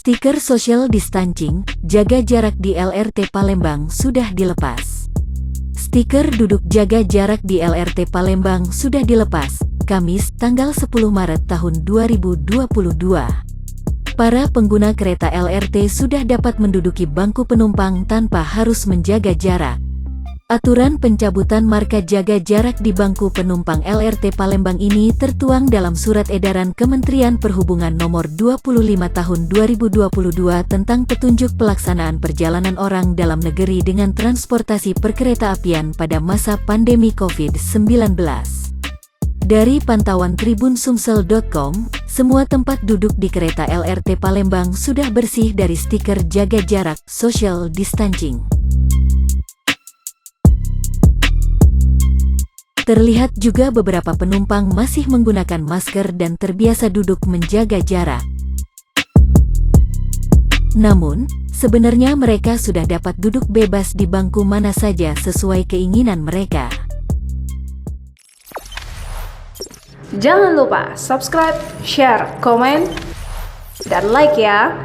Stiker social distancing, jaga jarak di LRT Palembang sudah dilepas. Stiker duduk jaga jarak di LRT Palembang sudah dilepas, Kamis, tanggal 10 Maret tahun 2022. Para pengguna kereta LRT sudah dapat menduduki bangku penumpang tanpa harus menjaga jarak. Aturan pencabutan marka jaga jarak di bangku penumpang LRT Palembang ini tertuang dalam Surat Edaran Kementerian Perhubungan Nomor 25 Tahun 2022 tentang petunjuk pelaksanaan perjalanan orang dalam negeri dengan transportasi perkeretaapian pada masa pandemi COVID-19. Dari pantauan tribunsumsel.com, semua tempat duduk di kereta LRT Palembang sudah bersih dari stiker jaga jarak social distancing. Terlihat juga beberapa penumpang masih menggunakan masker dan terbiasa duduk menjaga jarak. Namun, sebenarnya mereka sudah dapat duduk bebas di bangku mana saja sesuai keinginan mereka. Jangan lupa subscribe, share, komen, dan like ya!